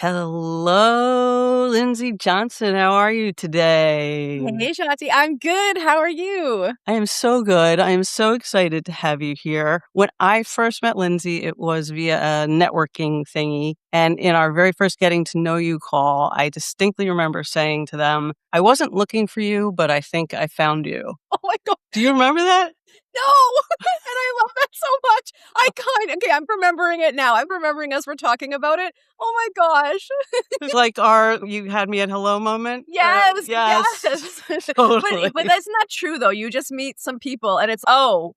Hello, Lindsay Johnson. How are you today? Hey, Shati. I'm good. How are you? I am so good. I am so excited to have you here. When I first met Lindsay, it was via a networking thingy. And in our very first getting to know you call, I distinctly remember saying to them, I wasn't looking for you, but I think I found you. Oh my God. Do you remember that? No. And I love that so much. Okay, I'm remembering it now. I'm remembering us were talking about it. Oh my gosh. It's like you had me at hello moment. Yes. Yes, But totally. that's not true though. You just meet some people and it's,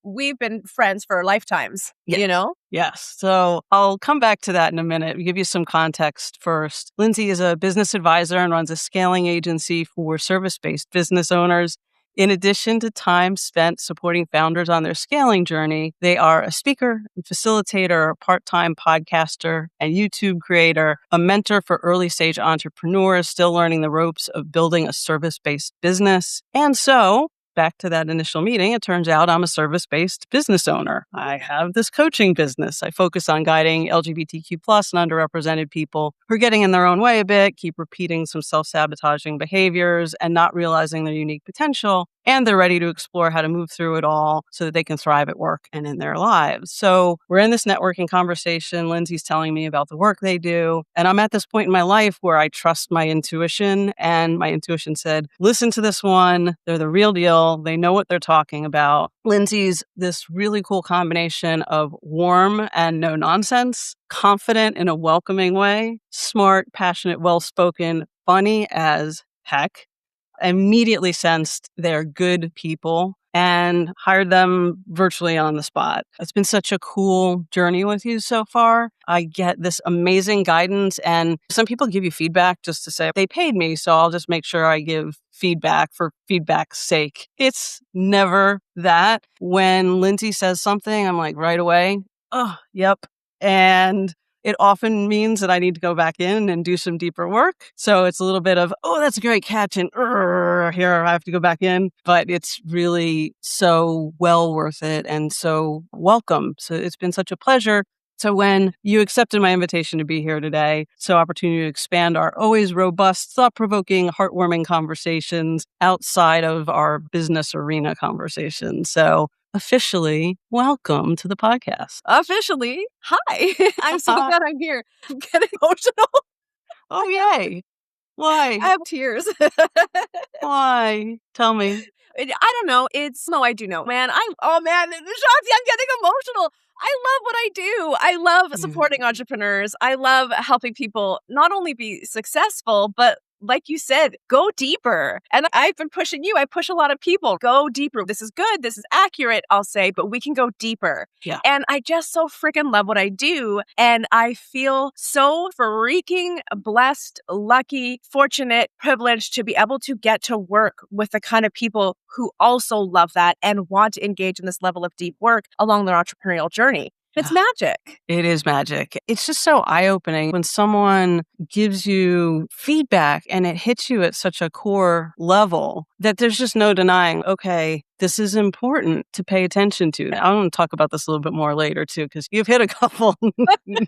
we've been friends for lifetimes, Yeah. you know? Yes. So I'll come back to that in a minute. Give you some context first. Lindsay is a business advisor and runs a scaling agency for service-based business owners. In addition to time spent supporting founders on their scaling journey, they are a speaker, a facilitator, a part-time podcaster, and YouTube creator, a mentor for early-stage entrepreneurs still learning the ropes of building a service-based business. And so, back to that initial meeting, it turns out I'm a service-based business owner. I have this coaching business. I focus on guiding LGBTQ+ and underrepresented people who are getting in their own way a bit, keep repeating some self-sabotaging behaviors and not realizing their unique potential. And they're ready to explore how to move through it all so that they can thrive at work and in their lives. So we're in this networking conversation. Lindsay's telling me about the work they do. And I'm at this point in my life where I trust my intuition. And my intuition said, listen to this one. They're the real deal. They know what they're talking about. Lindsay's this really cool combination of warm and no nonsense, confident in a welcoming way, smart, passionate, well-spoken, funny as heck. Immediately sensed they're good people and hired them virtually on the spot. It's been such a cool journey with you so far. I get this amazing guidance, and some people give you feedback just to say they paid me, so I'll just make sure I give feedback for feedback's sake. It's never that. When Lindsay says something, I'm like right away, oh, yep. And it often means that I need to go back in and do some deeper work. So it's a little bit of, oh, that's a great catch. And here, I have to go back in. But it's really so well worth it and so welcome. So it's been such a pleasure. So when you accepted my invitation to be here today, so opportunity to expand our always robust, thought-provoking, heartwarming conversations outside of our business arena conversations. So officially, welcome to the podcast. Officially, hi. I'm so glad I'm here. I'm getting emotional. Oh, yay. Why? I have tears. Why? Tell me. I don't know. I do know, man. Shotzi, I'm getting emotional. I love what I do. I love supporting entrepreneurs. I love helping people not only be successful, but like you said, go deeper. And I've been pushing you. I push a lot of people. Go deeper. This is good. This is accurate, I'll say, but we can go deeper. Yeah. And I just so freaking love what I do. And I feel so freaking blessed, lucky, fortunate, privileged to be able to get to work with the kind of people who also love that and want to engage in this level of deep work along their entrepreneurial journey. It's magic. It is magic. It's just so eye-opening when someone gives you feedback and it hits you at such a core level that there's just no denying, okay, this is important to pay attention to. I want to talk about this a little bit more later too, because you've hit a couple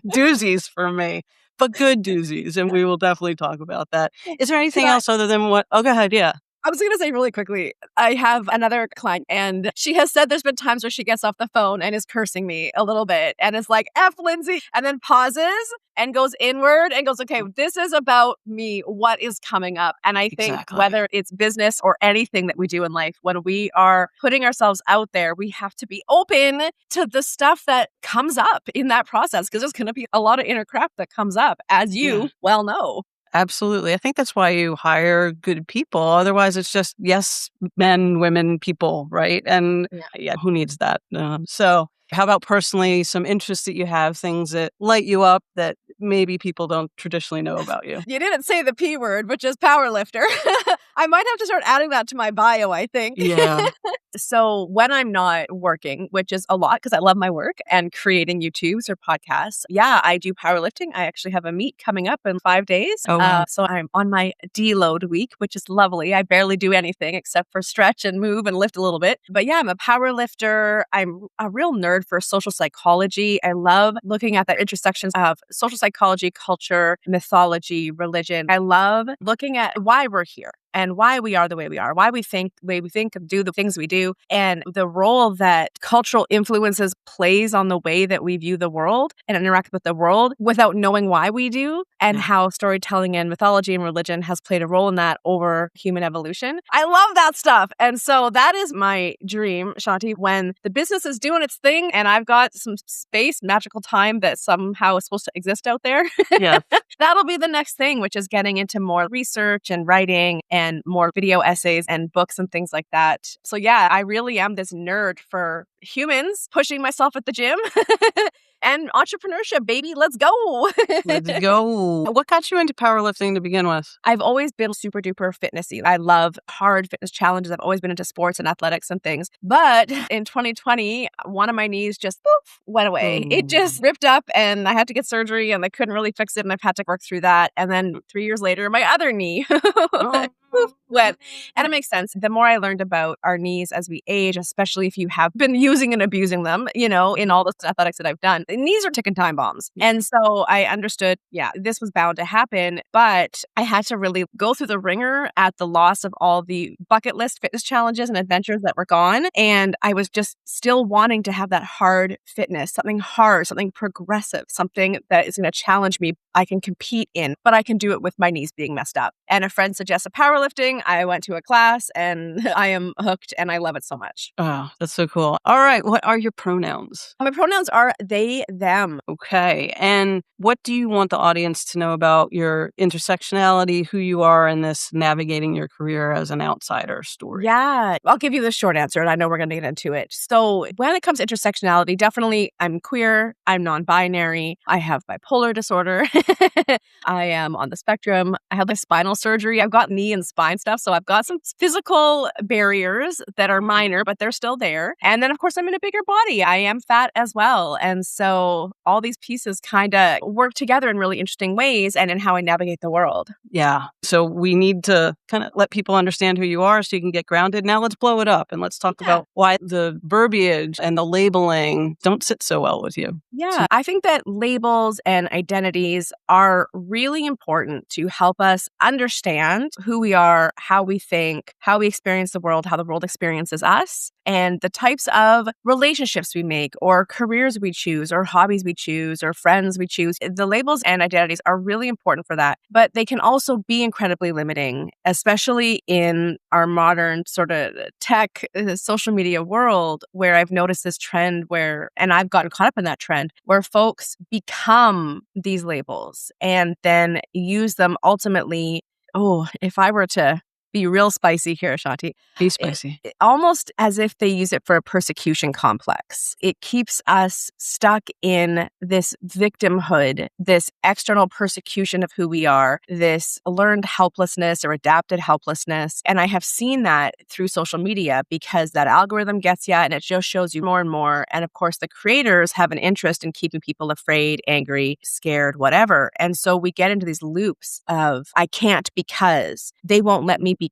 doozies for me, but good doozies. And we will definitely talk about that. Is there anything else other than what? Oh, go ahead. Yeah. I was going to say really quickly, I have another client and she has said there's been times where she gets off the phone and is cursing me a little bit and is like, F Lindsay, and then pauses and goes inward and goes, okay, this is about me. What is coming up? And I think whether it's business or anything that we do in life, when we are putting ourselves out there, we have to be open to the stuff that comes up in that process because there's going to be a lot of inner crap that comes up, as you well know. Absolutely. I think that's why you hire good people. Otherwise, it's just, yes, men, women, people, right? And who needs that? So how about personally, some interests that you have, things that light you up that maybe people don't traditionally know about you? You didn't say the P word, which is powerlifter. I might have to start adding that to my bio, I think. Yeah. So when I'm not working, which is a lot because I love my work and creating YouTubes or podcasts, I do powerlifting. I actually have a meet coming up in 5 days. Oh, wow. So I'm on my deload week, which is lovely. I barely do anything except for stretch and move and lift a little bit. But I'm a powerlifter. I'm a real nerd for social psychology. I love looking at the intersections of social psychology, culture, mythology, religion. I love looking at why we're here and why we are the way we are, why we think the way we think and do the things we do, and the role that cultural influences plays on the way that we view the world and interact with the world without knowing why we do, and how storytelling and mythology and religion has played a role in that over human evolution. I love that stuff. And so that is my dream, Shanti, when the business is doing its thing and I've got some space, magical time that somehow is supposed to exist out there. Yeah. That'll be the next thing, which is getting into more research and writing and more video essays and books and things like that. So yeah, I really am this nerd for humans, pushing myself at the gym and entrepreneurship, baby. Let's go. Let's go. What got you into powerlifting to begin with? I've always been super duper fitnessy. I love hard fitness challenges. I've always been into sports and athletics and things. But in 2020, one of my knees just poof, went away. It just ripped up and I had to get surgery and I couldn't really fix it and I've had to work through that. And then 3 years later, my other knee went. And it makes sense. The more I learned about our knees as we age, especially if you have been using and abusing them, in all the athletics that I've done, the knees are ticking time bombs. And so I understood, this was bound to happen, but I had to really go through the ringer at the loss of all the bucket list fitness challenges and adventures that were gone. And I was just still wanting to have that hard fitness, something hard, something progressive, something that is going to challenge me. I can compete in, but I can do it with my knees being messed up. And a friend suggested powerlifting. I went to a class and I am hooked and I love it so much. Oh, that's so cool. All right. What are your pronouns? My pronouns are they, them. Okay. And what do you want the audience to know about your intersectionality, who you are in this navigating your career as an outsider story? Yeah, I'll give you the short answer and I know we're going to get into it. So when it comes to intersectionality, definitely I'm queer, I'm non-binary, I have bipolar disorder, I am on the spectrum, I had spinal surgery, I've got knee and spine stuff, so I've got some physical barriers that are minor, but they're still there. And then of course I'm in a bigger body, I am fat as well. And so all these pieces kind of work together in really interesting ways and in how I navigate the world. Yeah. So we need to kind of let people understand who you are so you can get grounded. Now let's blow it up and let's talk about why the verbiage and the labeling don't sit so well with you. Yeah, I think that labels and identities are really important to help us understand who we are, how we think, how we experience the world, how the world experiences us, and the types of relationships we make or careers we choose or hobbies we choose or friends we choose. The labels and identities are really important for that, but they can also be incredibly limiting, especially in our modern sort of tech, social media world, where I've noticed this trend where, and I've gotten caught up in that trend, where folks become these labels and then use them ultimately. Oh, if I were to be real spicy here, Shanti. Be spicy. Almost as if they use it for a persecution complex. It keeps us stuck in this victimhood, this external persecution of who we are, this learned helplessness or adapted helplessness. And I have seen that through social media because that algorithm gets you and it just shows you more and more. And of course, the creators have an interest in keeping people afraid, angry, scared, whatever. And so we get into these loops of, I can't because, they won't let me because,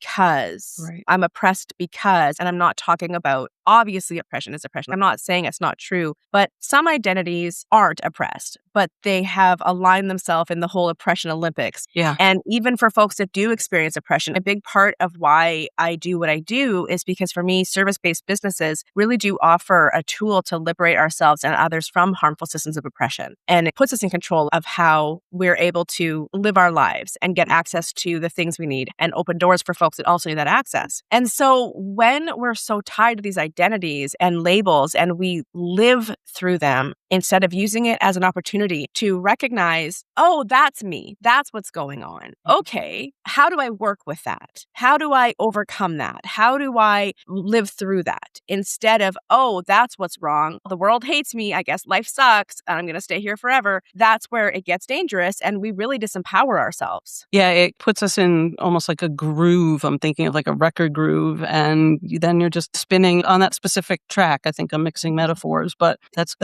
I'm oppressed because, and I'm not talking about, obviously oppression is oppression. I'm not saying it's not true, but some identities aren't oppressed, but they have aligned themselves in the whole oppression Olympics. Yeah. And even for folks that do experience oppression, a big part of why I do what I do is because for me, service-based businesses really do offer a tool to liberate ourselves and others from harmful systems of oppression. And it puts us in control of how we're able to live our lives and get access to the things we need and open doors for folks that also need that access. And so when we're so tied to these identities and labels and we live through them, instead of using it as an opportunity to recognize, oh, that's me. That's what's going on. Okay, how do I work with that? How do I overcome that? How do I live through that? Instead of, oh, that's what's wrong. The world hates me. I guess life sucks and I'm going to stay here forever. That's where it gets dangerous and we really disempower ourselves. Yeah, it puts us in almost like a groove. I'm thinking of like a record groove and then you're just spinning on that specific track. I think I'm mixing metaphors, but that's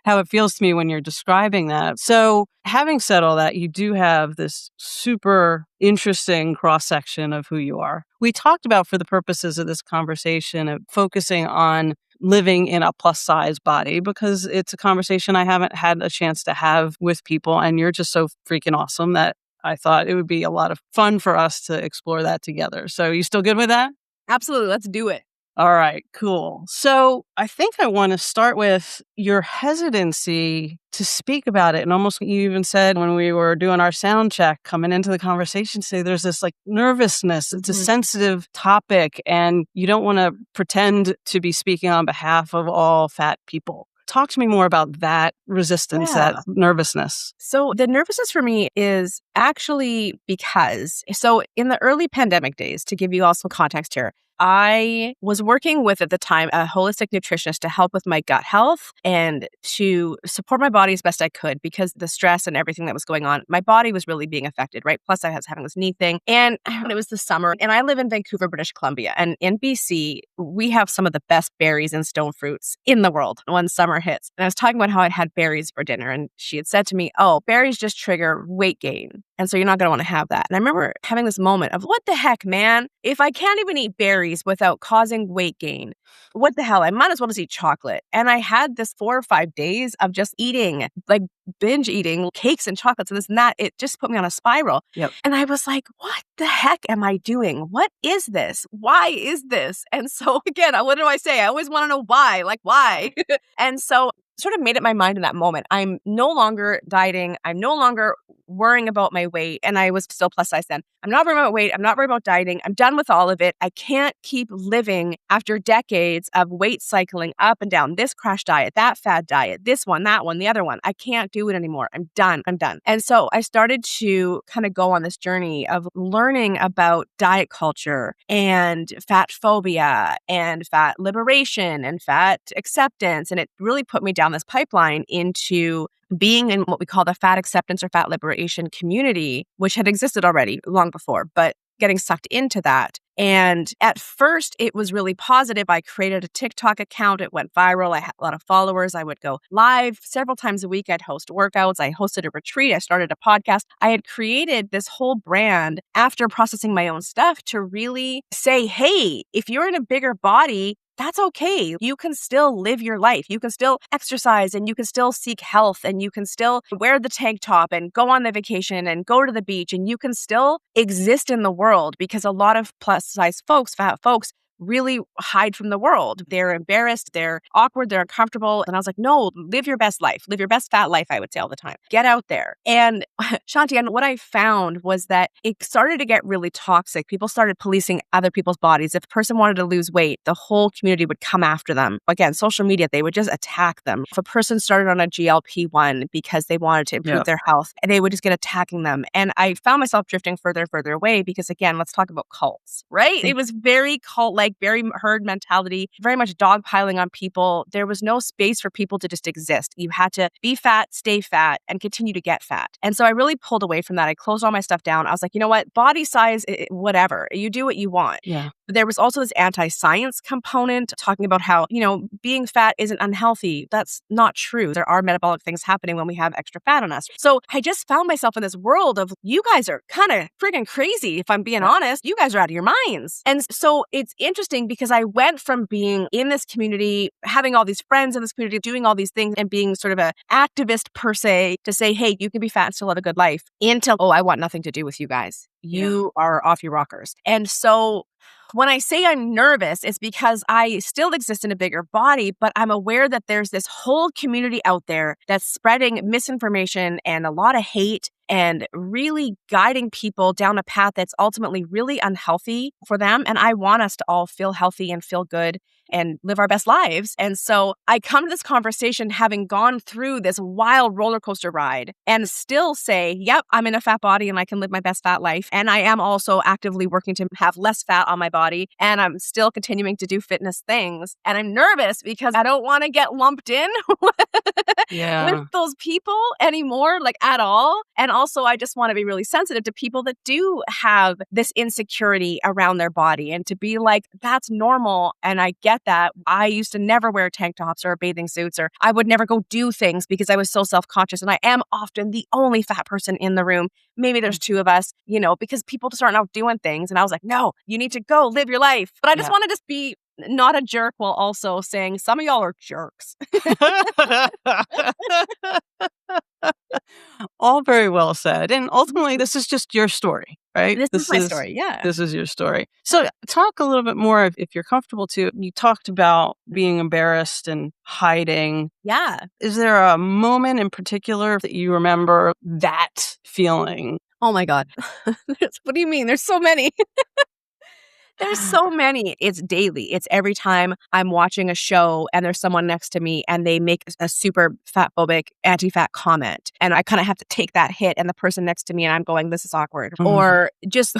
how it feels to me when you're describing that. So having said all that, you do have this super interesting cross-section of who you are. We talked about, for the purposes of this conversation, of focusing on living in a plus size body, because it's a conversation I haven't had a chance to have with people. And you're just so freaking awesome that I thought it would be a lot of fun for us to explore that together. So you still good with that? Absolutely. Let's do it. All right, cool. So I think I want to start with your hesitancy to speak about it. And almost you even said when we were doing our sound check coming into the conversation, say there's this like nervousness. It's a sensitive topic and you don't want to pretend to be speaking on behalf of all fat people. Talk to me more about that resistance, that nervousness. So the nervousness for me is actually because, so in the early pandemic days, to give you all some context here, I was working with, at the time, a holistic nutritionist to help with my gut health and to support my body as best I could, because the stress and everything that was going on, my body was really being affected, right? Plus I was having this knee thing, and it was the summer, and I live in Vancouver, British Columbia, and in BC, we have some of the best berries and stone fruits in the world when summer hits. And I was talking about how I'd had berries for dinner, and she had said to me, oh, berries just trigger weight gain. And so you're not going to want to have that. And I remember having this moment of, what the heck, man? If I can't even eat berries without causing weight gain, what the hell? I might as well just eat chocolate. And I had this 4 or 5 days of just eating, like binge eating cakes and chocolates and this and that. It just put me on a spiral. Yep. And I was like, what the heck am I doing? What is this? Why is this? And so again, what do I say? I always want to know why, like why? And so sort of made up my mind in that moment. I'm no longer dieting. I'm no longer worrying about my weight. And I was still plus size then. I'm not worried about weight. I'm not worried about dieting. I'm done with all of it. I can't keep living after decades of weight cycling up and down. This crash diet, that fad diet, this one, that one, the other one. I can't do it anymore. I'm done. I'm done. And so I started to kind of go on this journey of learning about diet culture and fat phobia and fat liberation and fat acceptance. And it really put me down this pipeline into being in what we call the fat acceptance or fat liberation community, which had existed already long before, but getting sucked into that. And at first, it was really positive. I created a TikTok account. It went viral. I had a lot of followers. I would go live several times a week. I'd host workouts. I hosted a retreat. I started a podcast. I had created this whole brand after processing my own stuff to really say, hey, if you're in a bigger body, that's okay. You can still live your life. You can still exercise and you can still seek health and you can still wear the tank top and go on the vacation and go to the beach and you can still exist in the world, because a lot of plus size folks, fat folks, really hide from the world. They're embarrassed, they're awkward, they're uncomfortable. And I was like, no, live your best life. Live your best fat life, I would say all the time. Get out there. And Shanti, and what I found was that it started to get really toxic. People started policing other people's bodies. If a person wanted to lose weight, the whole community would come after them. Again, social media, they would just attack them. If a person started on a GLP-1 because they wanted to improve their health, they would just get attacking them. And I found myself drifting further and further away because, again, let's talk about cults, right? It was very cult-like, very herd mentality, very much dogpiling on people. There was no space for people to just exist. You had to be fat, stay fat, and continue to get fat. And so I really pulled away from that. I closed all my stuff down. I was like, you know what? Body size, whatever. You do what you want. Yeah. But there was also this anti-science component talking about how, being fat isn't unhealthy. That's not true. There are metabolic things happening when we have extra fat on us. So I just found myself in this world of, you guys are kind of freaking crazy. If I'm being honest, you guys are out of your minds. And so it's interesting because I went from being in this community, having all these friends in this community, doing all these things and being sort of an activist per se to say, hey, you can be fat and still have a good life, into, oh, I want nothing to do with you guys. You are off your rockers. And so when I say I'm nervous, it's because I still exist in a bigger body, but I'm aware that there's this whole community out there that's spreading misinformation and a lot of hate and really guiding people down a path that's ultimately really unhealthy for them. And I want us to all feel healthy and feel good and live our best lives. And so I come to this conversation having gone through this wild roller coaster ride and still say, yep, I'm in a fat body and I can live my best fat life. And I am also actively working to have less fat on my body. And I'm still continuing to do fitness things. And I'm nervous because I don't want to get lumped in with those people anymore, like at all. And also, I just want to be really sensitive to people that do have this insecurity around their body and to be like, that's normal. And I get that. I used to never wear tank tops or bathing suits, or I would never go do things because I was so self-conscious. And I am often the only fat person in the room. Maybe there's two of us, because people just aren't out doing things. And I was like, no, you need to go live your life. But I just want to just be not a jerk while also saying some of y'all are jerks. All very well said. And ultimately, this is just your story, right? This is my story. Yeah. This is your story. So talk a little bit more, if you're comfortable to. You talked about being embarrassed and hiding. Yeah. Is there a moment in particular that you remember that feeling? Oh my God. What do you mean? There's so many. There's so many. It's daily. It's every time I'm watching a show and there's someone next to me and they make a super fat phobic, anti-fat comment. And I kind of have to take that hit and the person next to me and I'm going, this is awkward. Or just,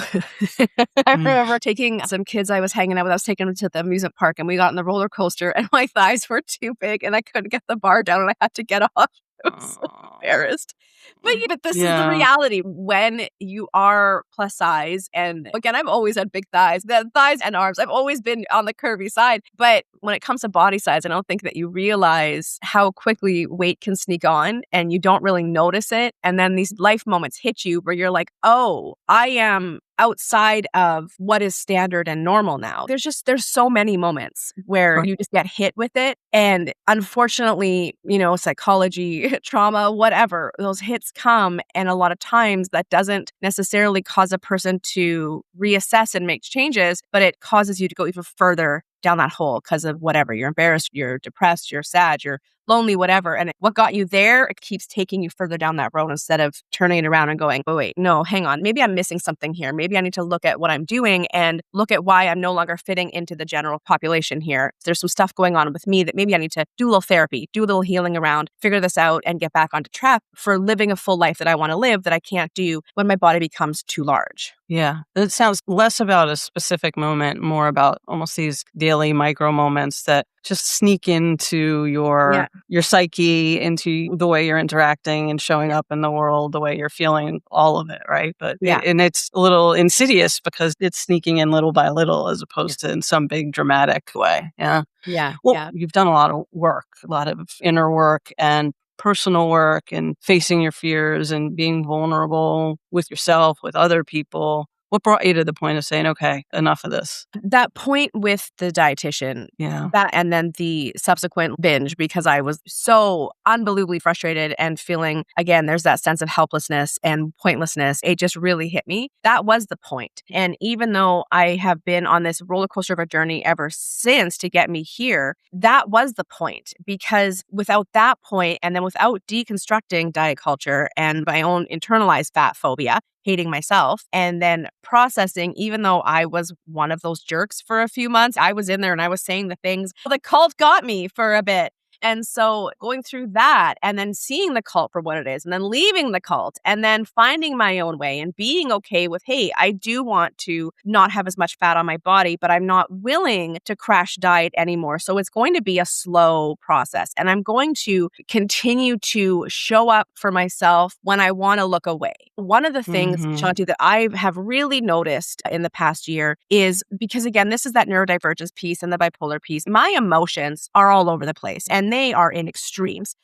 I remember taking some kids I was hanging out with. I was taking them to the amusement park and we got on the roller coaster and my thighs were too big and I couldn't get the bar down and I had to get off. I was so embarrassed. But this is the reality when you are plus size. And again, I've always had big thighs, the thighs and arms. I've always been on the curvy side. But when it comes to body size, I don't think that you realize how quickly weight can sneak on and you don't really notice it. And then these life moments hit you where you're like, oh, I am outside of what is standard and normal now. There's so many moments where you just get hit with it. And unfortunately, psychology, trauma, whatever, those hits come. And a lot of times that doesn't necessarily cause a person to reassess and make changes, but it causes you to go even further down that hole because of whatever. You're embarrassed, you're depressed, you're sad, you're lonely, whatever. And what got you there, it keeps taking you further down that road instead of turning it around and going, oh, wait, no, hang on. Maybe I'm missing something here. Maybe I need to look at what I'm doing and look at why I'm no longer fitting into the general population here. There's some stuff going on with me that maybe I need to do a little therapy, do a little healing around, figure this out and get back onto track for living a full life that I want to live that I can't do when my body becomes too large. Yeah. It sounds less about a specific moment, more about almost these daily micro moments that just sneak into your psyche, into the way you're interacting and showing up in the world, the way you're feeling, all of it, right? But and it's a little insidious because it's sneaking in little by little as opposed to in some big dramatic way. Yeah. Yeah. Well, you've done a lot of work, a lot of inner work and personal work and facing your fears and being vulnerable with yourself, with other people. What brought you to the point of saying, okay, enough of this? That point with the dietitian, that and then the subsequent binge, because I was so unbelievably frustrated and feeling, again, there's that sense of helplessness and pointlessness. It just really hit me. That was the point. And even though I have been on this roller coaster of a journey ever since to get me here, that was the point. Because without that point, and then without deconstructing diet culture and my own internalized fat phobia, hating myself, and then processing, even though I was one of those jerks for a few months, I was in there and I was saying the things, the cult got me for a bit. And so going through that and then seeing the cult for what it is and then leaving the cult and then finding my own way and being okay with, hey, I do want to not have as much fat on my body, but I'm not willing to crash diet anymore. So it's going to be a slow process and I'm going to continue to show up for myself when I want to look away. One of the things, Shanti, that I have really noticed in the past year is because, again, this is that neurodivergence piece and the bipolar piece. My emotions are all over the place and they are in extremes.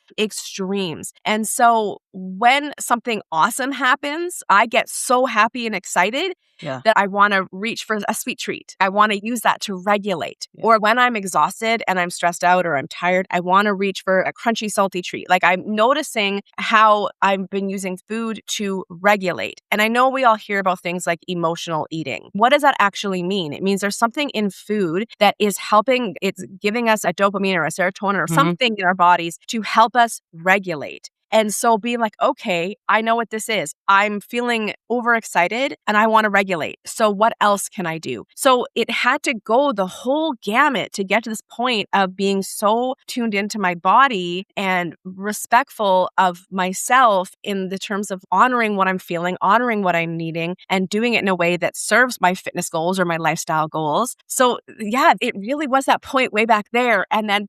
And so when something awesome happens, I get so happy and excited that I want to reach for a sweet treat. I want to use that to regulate. Or when I'm exhausted and I'm stressed out or I'm tired, I want to reach for a crunchy, salty treat. Like I'm noticing how I've been using food to regulate. And I know we all hear about things like emotional eating. What does that actually mean? It means there's something in food that is helping, it's giving us a dopamine or a serotonin or something in our bodies to help us regulate. And so being like, okay, I know what this is. I'm feeling overexcited and I want to regulate. So what else can I do? So it had to go the whole gamut to get to this point of being so tuned into my body and respectful of myself in the terms of honoring what I'm feeling, honoring what I'm needing, and doing it in a way that serves my fitness goals or my lifestyle goals. So yeah, it really was that point way back there. And then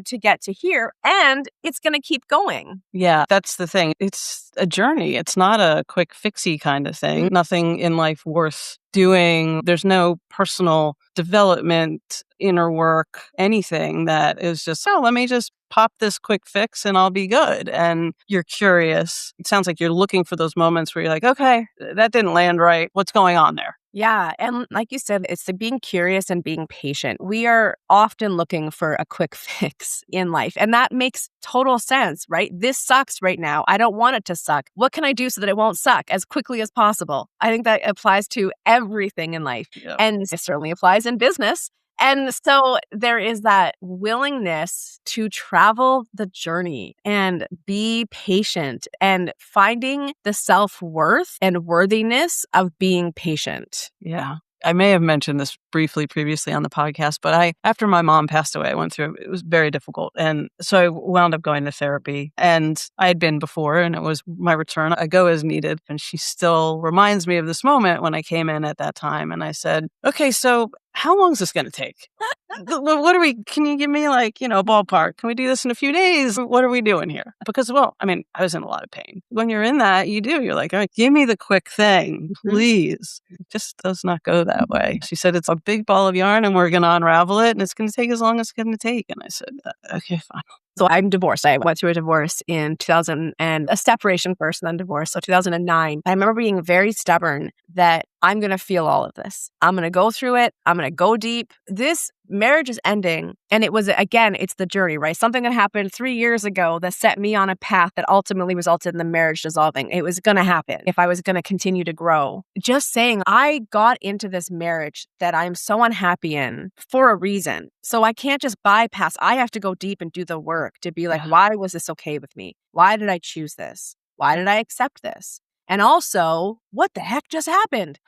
to get to here. And it's going to keep going. Yeah, that's the thing. It's a journey. It's not a quick fixy kind of thing. Nothing in life worth doing. There's no personal development, inner work, anything that is just, oh, let me just pop this quick fix and I'll be good. And you're curious. It sounds like you're looking for those moments where you're like, okay, that didn't land right. What's going on there? Yeah. And like you said, it's the being curious and being patient. We are often looking for a quick fix in life. And that makes total sense, right? This sucks right now. I don't want it to suck. What can I do so that it won't suck as quickly as possible? I think that applies to everything in life. Yeah. And it certainly applies in business. And so there is that willingness to travel the journey and be patient and finding the self-worth and worthiness of being patient. Yeah. I may have mentioned this briefly previously on the podcast, but after my mom passed away, I went through, it was very difficult. And so I wound up going to therapy, and I had been before, and it was my return. I go as needed. And she still reminds me of this moment when I came in at that time. And I said, okay, so how long is this going to take? Can you give me like, ballpark? Can we do this in a few days? What are we doing here? Because, I was in a lot of pain. When you're in that, you're like, all right, give me the quick thing, please. It just does not go that way. She said, it's a big ball of yarn and we're going to unravel it and it's going to take as long as it's going to take. And I said, okay, fine. So I'm divorced. I went through a divorce in 2000 and a separation first and then divorce. So 2009. I remember being very stubborn that I'm going to feel all of this. I'm going to go through it. I'm going to go deep. This marriage is ending. And it was, again, it's the journey, right? Something that happened 3 years ago that set me on a path that ultimately resulted in the marriage dissolving. It was going to happen if I was going to continue to grow. Just saying, I got into this marriage that I'm so unhappy in for a reason. So I can't just bypass. I have to go deep and do the work to be like, why was this okay with me? Why did I choose this? Why did I accept this? And also, what the heck just happened?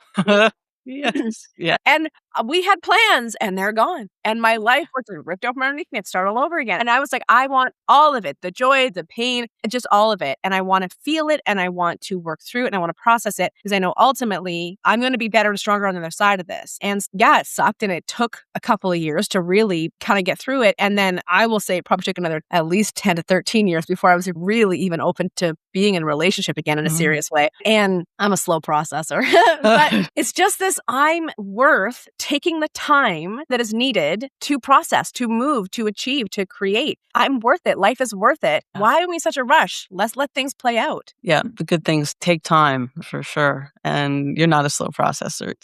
Yes. Yeah. And we had plans and they're gone. And my life was ripped open underneath me and start all over again. And I was like, I want all of it, the joy, the pain, just all of it. And I want to feel it and I want to work through it and I want to process it because I know ultimately I'm going to be better and stronger on the other side of this. And yeah, it sucked and it took a couple of years to really kind of get through it. And then I will say it probably took another at least 10 to 13 years before I was really even open to being in a relationship again in a serious way. And I'm a slow processor, but it's just this, I'm worth taking the time that is needed to process, to move, to achieve, to create. I'm worth it. Life is worth it. Why are we in such a rush? Let's let things play out. Yeah, the good things take time for sure. And you're not a slow processor.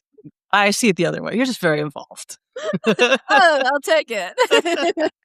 I see it the other way. You're just very involved. I'll take it.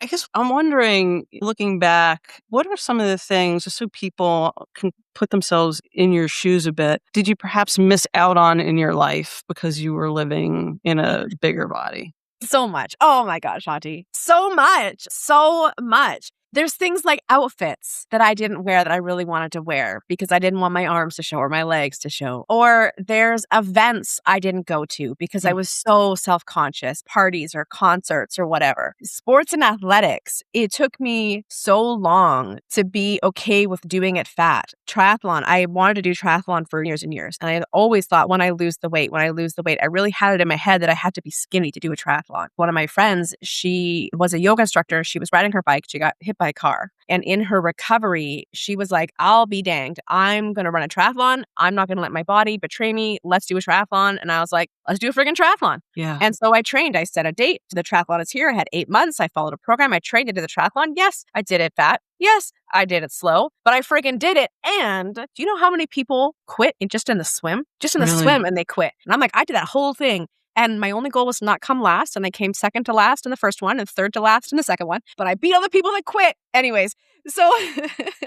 I guess I'm wondering, looking back, what are some of the things, just so people can put themselves in your shoes a bit, did you perhaps miss out on in your life because you were living in a bigger body? So much. Oh my gosh, Auntie. So much. So much. There's things like outfits that I didn't wear that I really wanted to wear because I didn't want my arms to show or my legs to show. Or there's events I didn't go to because I was so self-conscious, parties or concerts or whatever. Sports and athletics, it took me so long to be okay with doing it fat. Triathlon, I wanted to do triathlon for years and years. And I always thought when I lose the weight, I really had it in my head that I had to be skinny to do a triathlon. One of my friends, she was a yoga instructor. She was riding her bike. She got hit by a car. And in her recovery, she was like, I'll be danged. I'm going to run a triathlon. I'm not going to let my body betray me. Let's do a triathlon. And I was like, let's do a friggin' triathlon. Yeah. And so I trained. I set a date. The triathlon is here. I had 8 months. I followed a program. I trained to do the triathlon. Yes, I did it fat. Yes, I did it slow, but I friggin' did it. And do you know how many people quit just in the swim? Just in the swim and they quit. And I'm like, I did that whole thing. And my only goal was to not come last. And I came second to last in the first one and third to last in the second one. But I beat all the people that quit. Anyways, so.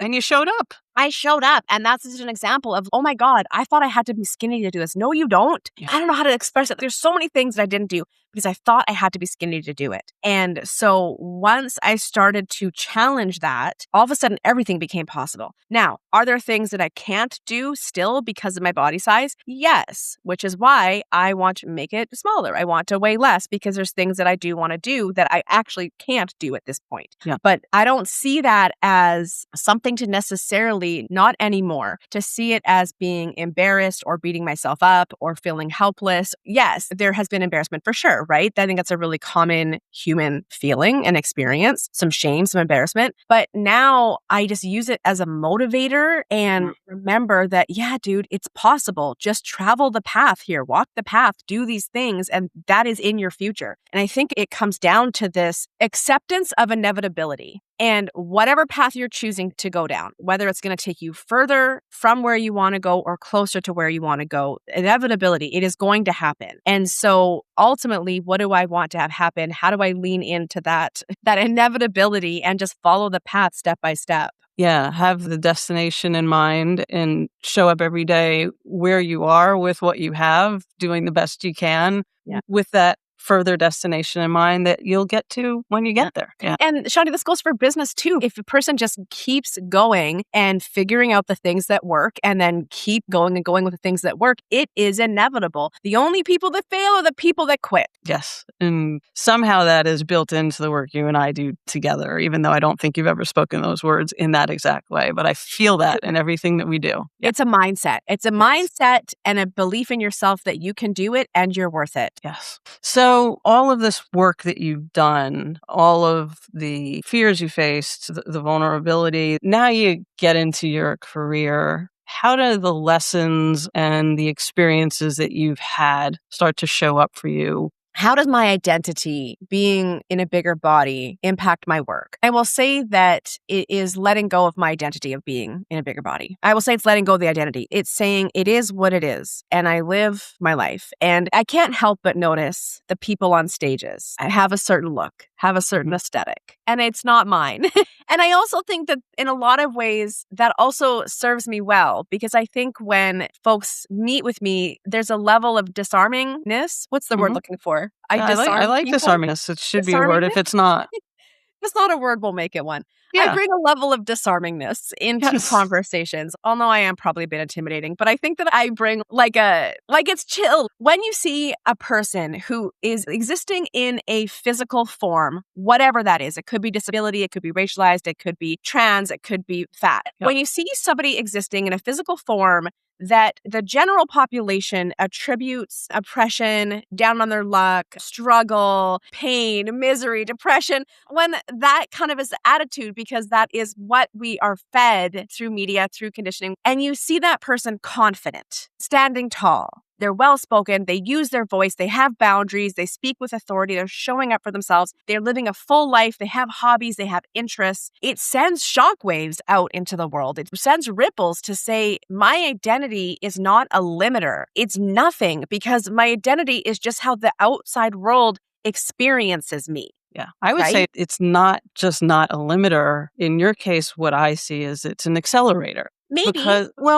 And you showed up. I showed up. And that's just an example of, oh my God, I thought I had to be skinny to do this. No, you don't. Yeah. I don't know how to express it. There's so many things that I didn't do because I thought I had to be skinny to do it. And so once I started to challenge that, all of a sudden everything became possible. Now, are there things that I can't do still because of my body size? Yes, which is why I want to make it smaller. I want to weigh less because there's things that I do want to do that I actually can't do at this point. Yeah. But I don't see that as something to necessarily, not anymore, to see it as being embarrassed or beating myself up or feeling helpless. Yes, there has been embarrassment for sure, right? I think that's a really common human feeling and experience, some shame, some embarrassment. But now I just use it as a motivator and remember that, yeah, dude, it's possible. Just travel the path here, walk the path, do these things, and that is in your future. And I think it comes down to this acceptance of inevitability. And whatever path you're choosing to go down, whether it's going to take you further from where you want to go or closer to where you want to go, inevitability, it is going to happen. And so ultimately, what do I want to have happen? How do I lean into that inevitability and just follow the path step by step? Yeah, have the destination in mind and show up every day where you are with what you have, doing the best you can with that further destination in mind that you'll get to when you get there. Yeah. And Shani, this goes for business too. If a person just keeps going and figuring out the things that work and then keep going and going with the things that work, it is inevitable. The only people that fail are the people that quit. Yes. And somehow that is built into the work you and I do together, even though I don't think you've ever spoken those words in that exact way. But I feel that in everything that we do. Yeah. It's a mindset. It's a mindset and a belief in yourself that you can do it and you're worth it. Yes. So all of this work that you've done, all of the fears you faced, the vulnerability, now you get into your career. How do the lessons and the experiences that you've had start to show up for you? How does my identity, being in a bigger body, impact my work? I will say that it is letting go of my identity of being in a bigger body. I will say it's letting go of the identity. It's saying it is what it is, and I live my life. And I can't help but notice the people on stages. I have a certain look, have a certain aesthetic, and it's not mine. And I also think that in a lot of ways, that also serves me well, because I think when folks meet with me, there's a level of disarming-ness. What's the word looking for? I like disarming-ness. It should be a word if it's not. If it's not a word, we'll make it one. Yeah. I bring a level of disarmingness into conversations, although I am probably a bit intimidating, but I think that I bring like it's chill. When you see a person who is existing in a physical form, whatever that is, it could be disability, it could be racialized, it could be trans, it could be fat. Yep. When you see somebody existing in a physical form that the general population attributes oppression, down on their luck, struggle, pain, misery, depression, when that kind of is the attitude, because that is what we are fed through media, through conditioning, and you see that person confident, standing tall. They're well-spoken, they use their voice, they have boundaries, they speak with authority, they're showing up for themselves, they're living a full life, they have hobbies, they have interests. It sends shockwaves out into the world. It sends ripples to say, my identity is not a limiter. It's nothing, because my identity is just how the outside world experiences me. Yeah, I would say it's not just not a limiter. In your case, what I see is it's an accelerator. Maybe.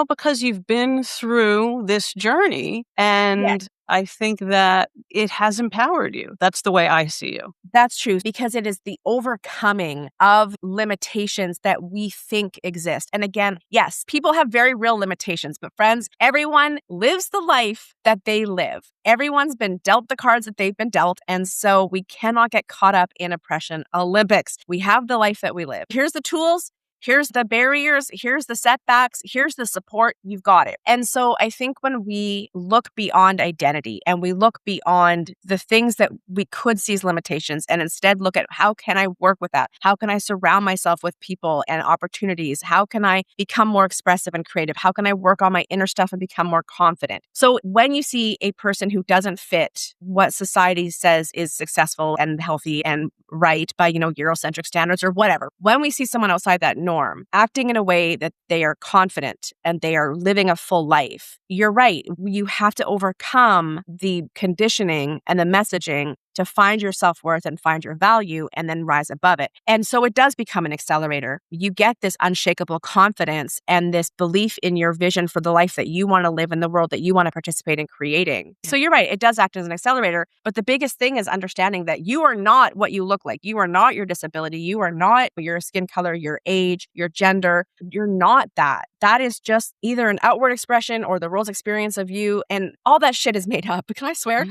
Because you've been through this journey, and I think that it has empowered you. That's the way I see you. That's true, because it is the overcoming of limitations that we think exist. And again, yes, people have very real limitations, but friends, everyone lives the life that they live. Everyone's been dealt the cards that they've been dealt, and so we cannot get caught up in oppression Olympics. We have the life that we live. Here's the tools. Here's the barriers, here's the setbacks, here's the support, you've got it. And so I think when we look beyond identity and we look beyond the things that we could see as limitations and instead look at how can I work with that? How can I surround myself with people and opportunities? How can I become more expressive and creative? How can I work on my inner stuff and become more confident? So when you see a person who doesn't fit what society says is successful and healthy and right by, Eurocentric standards or whatever, when we see someone outside that norm, acting in a way that they are confident and they are living a full life, you're right. You have to overcome the conditioning and the messaging to find your self-worth and find your value and then rise above it. And so it does become an accelerator. You get this unshakable confidence and this belief in your vision for the life that you want to live in the world that you want to participate in creating. So you're right. It does act as an accelerator. But the biggest thing is understanding that you are not what you look like. You are not your disability. You are not your skin color, your age, your gender. You're not that. That is just either an outward expression or the world's experience of you. And all that shit is made up. Can I swear?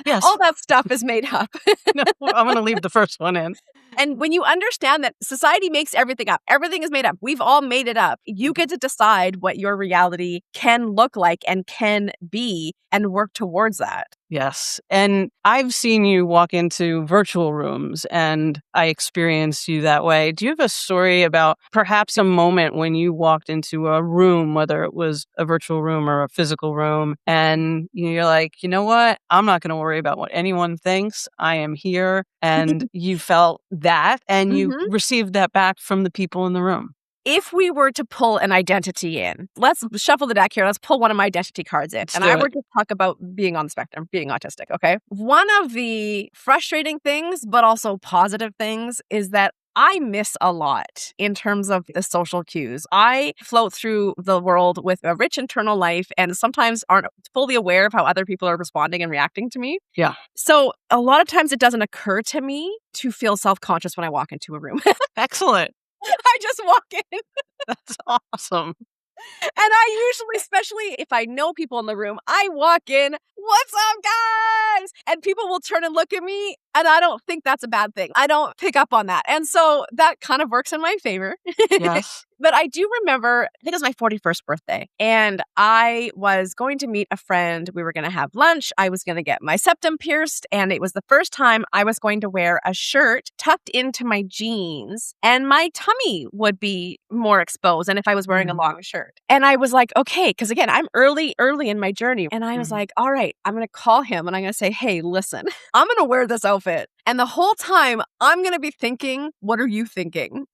Yes. All that stuff is made up. No, I'm going to leave the first one in. And when you understand that society makes everything up, everything is made up. We've all made it up. You get to decide what your reality can look like and can be and work towards that. Yes. And I've seen you walk into virtual rooms and I experienced you that way. Do you have a story about perhaps a moment when you walked into a room, whether it was a virtual room or a physical room, and you're like, you know what? I'm not going to worry about what anyone thinks. I am here. And you felt that and you Mhm. received that back from the people in the room. If we were to pull an identity in, let's shuffle the deck here. Let's pull one of my identity cards in. Let's And do I it. were to talk about being on the spectrum, being autistic, okay? One of the frustrating things, but also positive things, is that I miss a lot in terms of the social cues. I float through the world with a rich internal life and sometimes aren't fully aware of how other people are responding and reacting to me. Yeah. So a lot of times it doesn't occur to me to feel self-conscious when I walk into a room. Excellent. I just walk in. That's awesome. And I usually, especially if I know people in the room, I walk in, what's up, guys? And people will turn and look at me, and I don't think that's a bad thing. I don't pick up on that. And so that kind of works in my favor. Yes. But I do remember, I think it was my 41st birthday, and I was going to meet a friend. We were going to have lunch. I was going to get my septum pierced, and it was the first time I was going to wear a shirt tucked into my jeans, and my tummy would be more exposed than if I was wearing a long shirt. And I was like, okay, because again, I'm early in my journey. And I was like, all right, I'm going to call him and I'm going to say, hey, listen, I'm going to wear this outfit. And the whole time I'm going to be thinking, what are you thinking?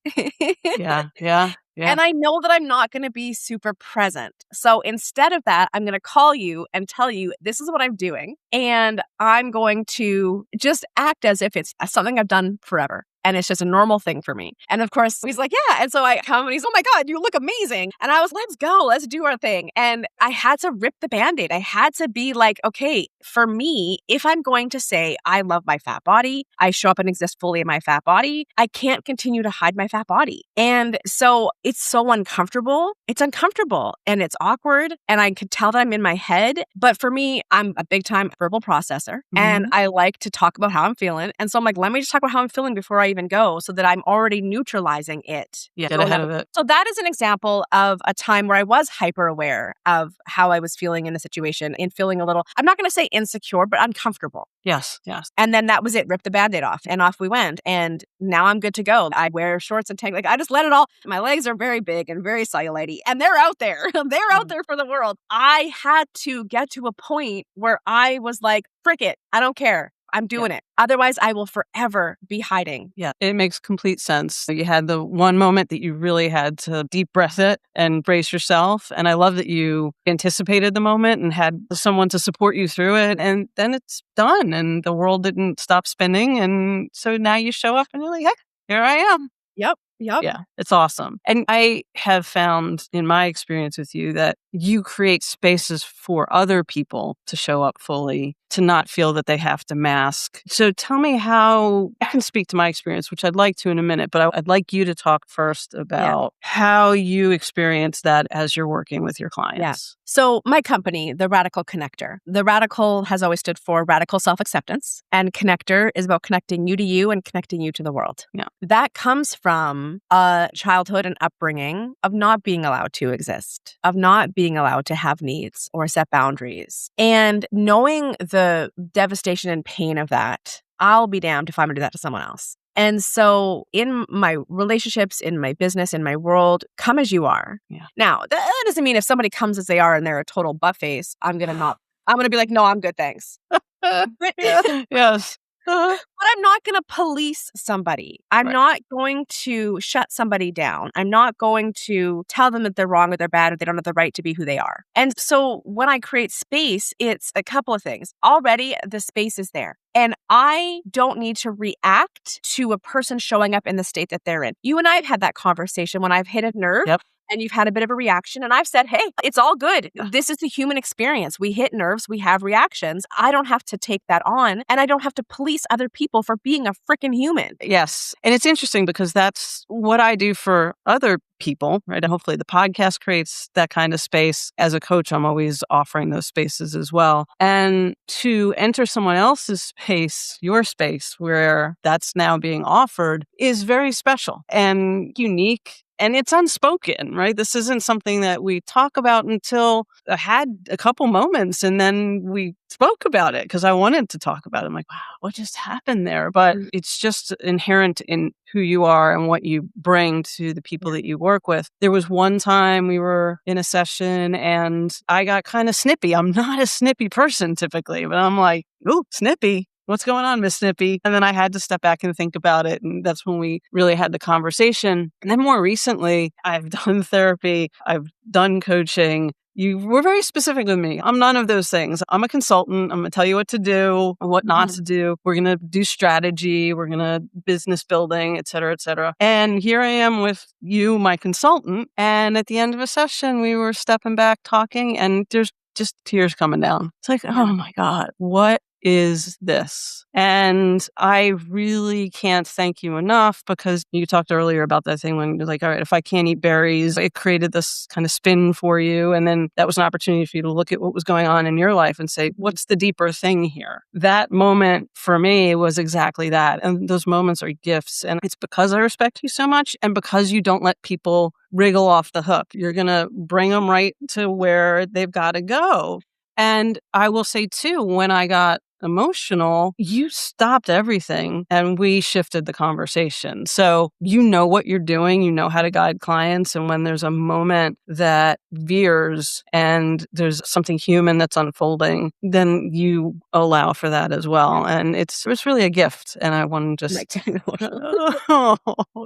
Yeah. Yeah. Yeah. And I know that I'm not going to be super present. So instead of that, I'm going to call you and tell you this is what I'm doing. And I'm going to just act as if it's something I've done forever. And it's just a normal thing for me. And of course, he's like, yeah. And so I come and he's, oh my God, you look amazing. And I was, let's go, let's do our thing. And I had to rip the Band-Aid. I had to be like, okay, for me, if I'm going to say I love my fat body, I show up and exist fully in my fat body, I can't continue to hide my fat body. And so it's so uncomfortable. It's uncomfortable and it's awkward. And I could tell that I'm in my head. But for me, I'm a big time verbal processor and I like to talk about how I'm feeling. And so I'm like, let me just talk about how I'm feeling before I even go so that I'm already neutralizing it. Yeah. Get ahead of it. So that is an example of a time where I was hyper aware of how I was feeling in the situation and feeling a little, I'm not going to say insecure, but uncomfortable. Yes. Yes. And then that was it. Rip the Band-Aid off and off we went. And now I'm good to go. I wear shorts and tank. Like I just let it all. My legs are very big and very cellulite and they're out there. They're out there for the world. I had to get to a point where I was like, frick it. I don't care. I'm doing it. Otherwise, I will forever be hiding. Yeah, it makes complete sense. You had the one moment that you really had to deep breath it and brace yourself. And I love that you anticipated the moment and had someone to support you through it. And then it's done and the world didn't stop spinning. And so now you show up and you're like, heck, here I am. Yep. Yeah, it's awesome. And I have found in my experience with you that you create spaces for other people to show up fully, to not feel that they have to mask. So tell me how, I can speak to my experience, which I'd like to in a minute, but I'd like you to talk first about how you experience that as you're working with your clients. Yeah. So my company, The Radical Connector, the radical has always stood for radical self-acceptance, and connector is about connecting you to you and connecting you to the world. Yeah. That comes from a childhood and upbringing of not being allowed to exist, of not being allowed to have needs or set boundaries. And knowing the devastation and pain of that, I'll be damned if I'm going to do that to someone else. And so in my relationships, in my business, in my world, come as you are. Yeah. Now, that doesn't mean if somebody comes as they are and they're a total butt face, I'm going to be like, no, I'm good, thanks. Yes. But I'm not going to police somebody. I'm not going to shut somebody down. I'm not going to tell them that they're wrong or they're bad or they don't have the right to be who they are. And so when I create space, it's a couple of things. Already, the space is there. And I don't need to react to a person showing up in the state that they're in. You and I have had that conversation when I've hit a nerve. Yep. And you've had a bit of a reaction. And I've said, hey, it's all good. This is the human experience. We hit nerves. We have reactions. I don't have to take that on. And I don't have to police other people for being a freaking human. Yes. And it's interesting because that's what I do for other people, right? And hopefully the podcast creates that kind of space. As a coach, I'm always offering those spaces as well. And to enter someone else's space, your space, where that's now being offered is very special and unique. And it's unspoken, right? This isn't something that we talk about until I had a couple moments and then we spoke about it because I wanted to talk about it. I'm like, wow, what just happened there? But it's just inherent in who you are and what you bring to the people that you work with. There was one time we were in a session and I got kind of snippy. I'm not a snippy person typically, but I'm like, ooh, snippy. what's going on, Miss Snippy? And then I had to step back and think about it. And that's when we really had the conversation. And then more recently, I've done therapy, I've done coaching. You were very specific with me. I'm none of those things. I'm a consultant. I'm going to tell you what to do, what not to do. We're going to do strategy. We're going to business building, et cetera, et cetera. And here I am with you, my consultant. And at the end of a session, we were stepping back talking and there's just tears coming down. It's like, oh my God, what is this? And I really can't thank you enough because you talked earlier about that thing when you're like, all right, if I can't eat berries, it created this kind of spin for you. And then that was an opportunity for you to look at what was going on in your life and say, what's the deeper thing here? That moment for me was exactly that. And those moments are gifts. And it's because I respect you so much and because you don't let people wriggle off the hook. You're going to bring them right to where they've got to go. And I will say too, when I got emotional, you stopped everything and we shifted the conversation. So you know what you're doing, you know how to guide clients. And when there's a moment that veers and there's something human that's unfolding, then you allow for that as well. And it's really a gift. And I want to just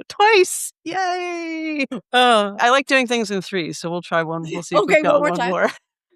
twice. Yay. I like doing things in threes. So we'll try one. We'll see if we got one more.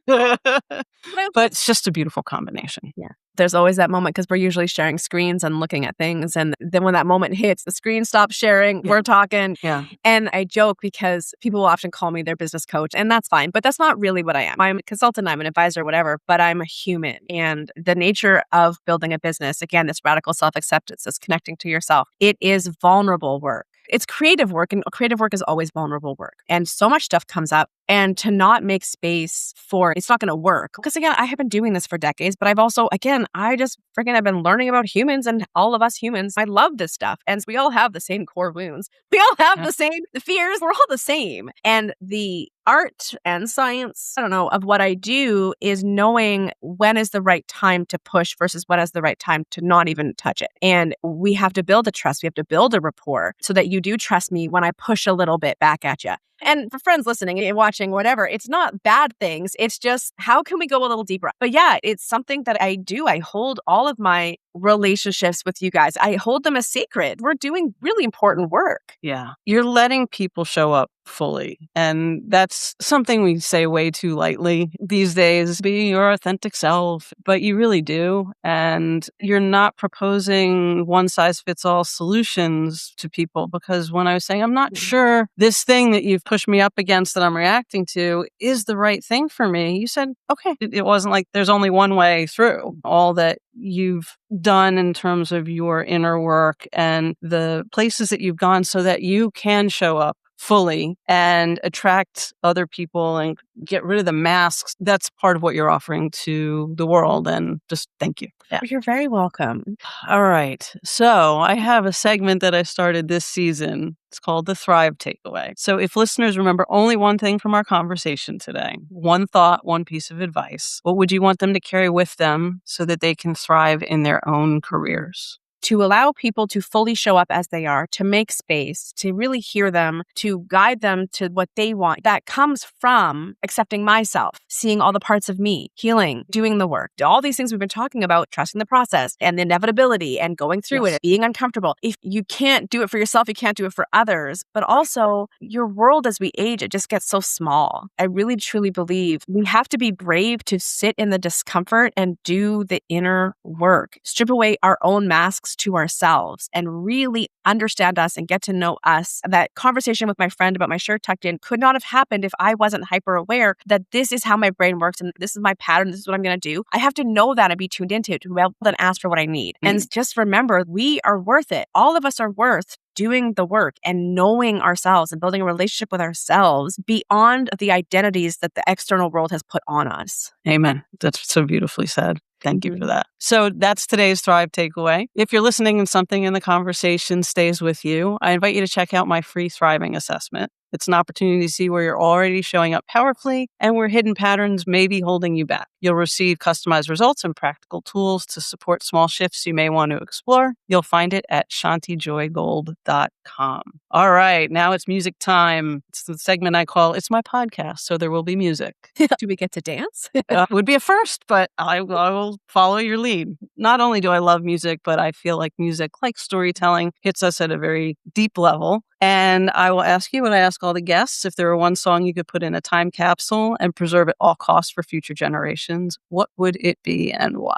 But it's just a beautiful combination. Yeah. There's always that moment because we're usually sharing screens and looking at things. And then when that moment hits, the screen stops sharing, we're talking. Yeah. And I joke because people will often call me their business coach, and that's fine. But that's not really what I am. I'm a consultant, I'm an advisor, whatever, but I'm a human. And the nature of building a business, again, this radical self-acceptance, this connecting to yourself, it is vulnerable work. It's creative work, and creative work is always vulnerable work. And so much stuff comes up. And to not make space for it's not going to work. Because again, I have been doing this for decades, but I've also, again, I've been learning about humans and all of us humans. I love this stuff. And we all have the same core wounds. We all have the same fears. We're all the same. And the art and science, of what I do is knowing when is the right time to push versus when is the right time to not even touch it. And we have to build a trust. We have to build a rapport so that you do trust me when I push a little bit back at you. And for friends listening and watching, whatever, it's not bad things. It's just, how can we go a little deeper? But yeah, it's something that I do. I hold all of my relationships with you guys. I hold them as sacred. We're doing really important work. Yeah. You're letting people show up fully. And that's something we say way too lightly these days, be your authentic self, but you really do. And you're not proposing one size fits all solutions to people because when I was saying, I'm not sure this thing that you've pushed me up against that I'm reacting to is the right thing for me, you said, okay. It wasn't like there's only one way through. All that you've done in terms of your inner work and the places that you've gone so that you can show up fully and attract other people and get rid of the masks. That's part of what you're offering to the world. And just thank you. Yeah. You're very welcome. All right. So I have a segment that I started this season. It's called the Thrive Takeaway. So if listeners remember only one thing from our conversation today, one thought, one piece of advice, what would you want them to carry with them so that they can thrive in their own careers? To allow people to fully show up as they are, to make space, to really hear them, to guide them to what they want. That comes from accepting myself, seeing all the parts of me, healing, doing the work, all these things we've been talking about, trusting the process and the inevitability and going through it, being uncomfortable. If you can't do it for yourself, you can't do it for others. But also your world as we age, it just gets so small. I really truly believe we have to be brave to sit in the discomfort and do the inner work, strip away our own masks to ourselves and really understand us and get to know us. That conversation with my friend about my shirt tucked in could not have happened if I wasn't hyper aware that this is how my brain works and this is my pattern. This is what I'm going to do. I have to know that and be tuned into it to be able to ask for what I need. And just remember, we are worth it. All of us are worth doing the work and knowing ourselves and building a relationship with ourselves beyond the identities that the external world has put on us. Amen. That's so beautifully said. Thank you for that. So that's today's Thrive Takeaway. If you're listening and something in the conversation stays with you, I invite you to check out my free thriving assessment. It's an opportunity to see where you're already showing up powerfully and where hidden patterns may be holding you back. You'll receive customized results and practical tools to support small shifts you may want to explore. You'll find it at shantijoygold.com. All right, now it's music time. It's the segment I call It's My Podcast, so there will be music. Do we get to dance? Would be a first, but I will follow your lead. Not only do I love music, but I feel like music, like storytelling, hits us at a very deep level. And I will ask you what I ask all the guests. If there were one song you could put in a time capsule and preserve at all costs for future generations, what would it be and why?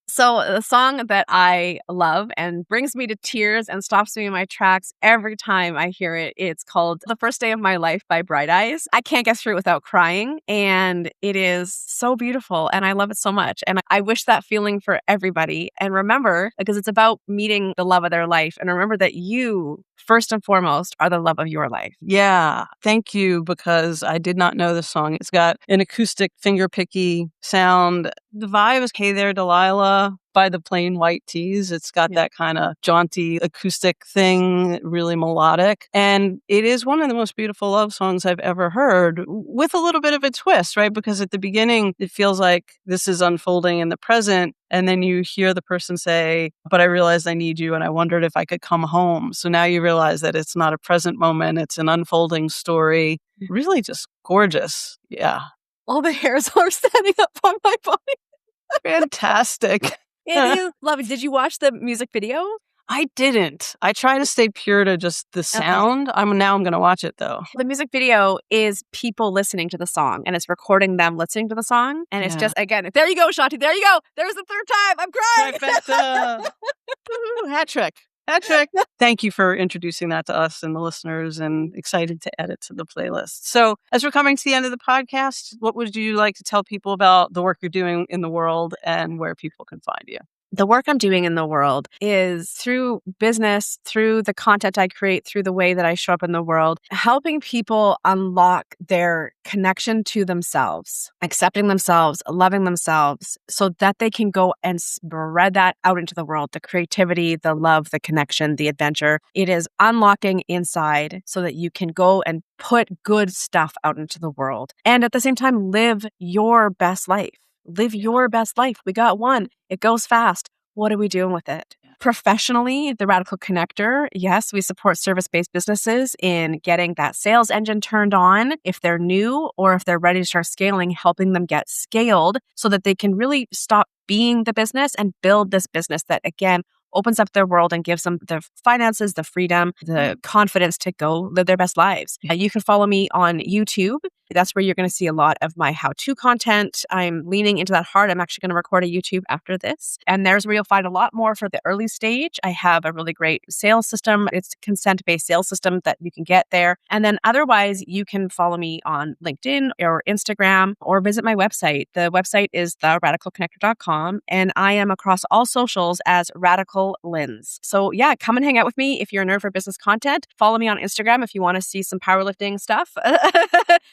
So the song that I love and brings me to tears and stops me in my tracks every time I hear it, it's called The First Day of My Life by Bright Eyes. I can't get through it without crying, and it is so beautiful, and I love it so much. And I wish that feeling for everybody. And remember, because it's about meeting the love of their life, and remember that you, first and foremost, are the love of your life. Yeah, thank you, because I did not know this song. It's got an acoustic fingerpicky sound. The vibe is Hey There, Delilah by the Plain White Tees. It's got that kind of jaunty acoustic thing, really melodic. And it is one of the most beautiful love songs I've ever heard, with a little bit of a twist, right? Because at the beginning, it feels like this is unfolding in the present. And then you hear the person say, but I realized I need you and I wondered if I could come home. So now you realize that it's not a present moment, it's an unfolding story. Really just gorgeous. Yeah. All the hairs are standing up on my body. Fantastic. It is lovely. Did you watch the music video? I didn't. I try to stay pure to just the sound. I'm going to watch it though. The music video is people listening to the song, and it's recording them listening to the song. And it's just, again, there you go, Shanti. There you go. There's the third time. I'm crying. Hat trick. Thank you for introducing that to us and the listeners, and excited to add it to the playlist. So as we're coming to the end of the podcast, what would you like to tell people about the work you're doing in the world and where people can find you? The work I'm doing in the world is through business, through the content I create, through the way that I show up in the world, helping people unlock their connection to themselves, accepting themselves, loving themselves, so that they can go and spread that out into the world, the creativity, the love, the connection, the adventure. It is unlocking inside so that you can go and put good stuff out into the world. And at the same time, live your best life. Live your best life. We got one. It goes fast. What are we doing with it? Professionally, the Radical Connector, yes, we support service-based businesses in getting that sales engine turned on if they're new or if they're ready to start scaling, helping them get scaled so that they can really stop being the business and build this business that, again, opens up their world and gives them the finances, the freedom, the confidence to go live their best lives. You can follow me on YouTube. That's where you're going to see a lot of my how-to content. I'm leaning into that hard. I'm actually going to record a YouTube after this. And there's where you'll find a lot more for the early stage. I have a really great sales system. It's a consent-based sales system that you can get there. And then otherwise, you can follow me on LinkedIn or Instagram or visit my website. The website is theradicalconnector.com. And I am across all socials as Radical Linz. So yeah, come and hang out with me if you're a nerd for business content. Follow me on Instagram if you want to see some powerlifting stuff.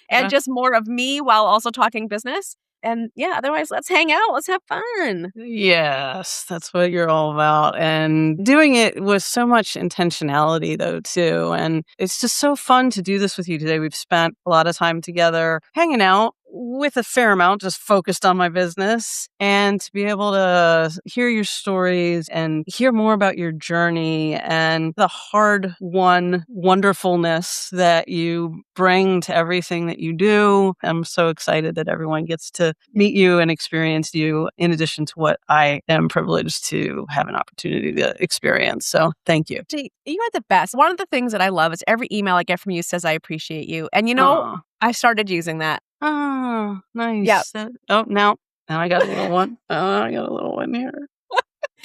And just more of me while also talking business. And yeah, otherwise, let's hang out. Let's have fun. Yes, that's what you're all about. And doing it with so much intentionality, though, too. And it's just so fun to do this with you today. We've spent a lot of time together hanging out with a fair amount, just focused on my business, and to be able to hear your stories and hear more about your journey and the hard-won wonderfulness that you bring to everything that you do. I'm so excited that everyone gets to meet you and experience you, in addition to what I am privileged to have an opportunity to experience. So thank you. You are the best. One of the things that I love is every email I get from you says I appreciate you. And you know, I started using that. Oh, nice. Yeah. Now I got a little one. I got a little one here.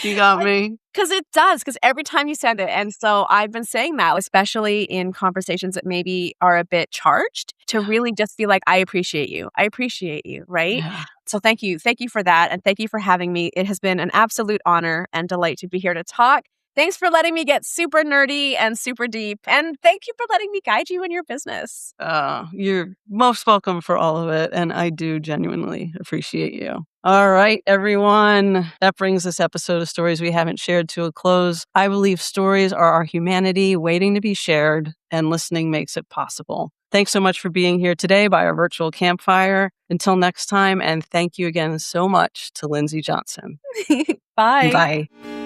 You got me. Because it does. Because every time you send it. And so I've been saying that, especially in conversations that maybe are a bit charged, to really just be like, I appreciate you. I appreciate you. Right. Yeah. So thank you. Thank you for that. And thank you for having me. It has been an absolute honor and delight to be here to talk. Thanks for letting me get super nerdy and super deep. And thank you for letting me guide you in your business. You're most welcome for all of it. And I do genuinely appreciate you. All right, everyone. That brings this episode of Stories We Haven't Shared to a close. I believe stories are our humanity waiting to be shared, and listening makes it possible. Thanks so much for being here today by our virtual campfire. Until next time, and thank you again so much to Lindsay Johnson. Bye. Bye.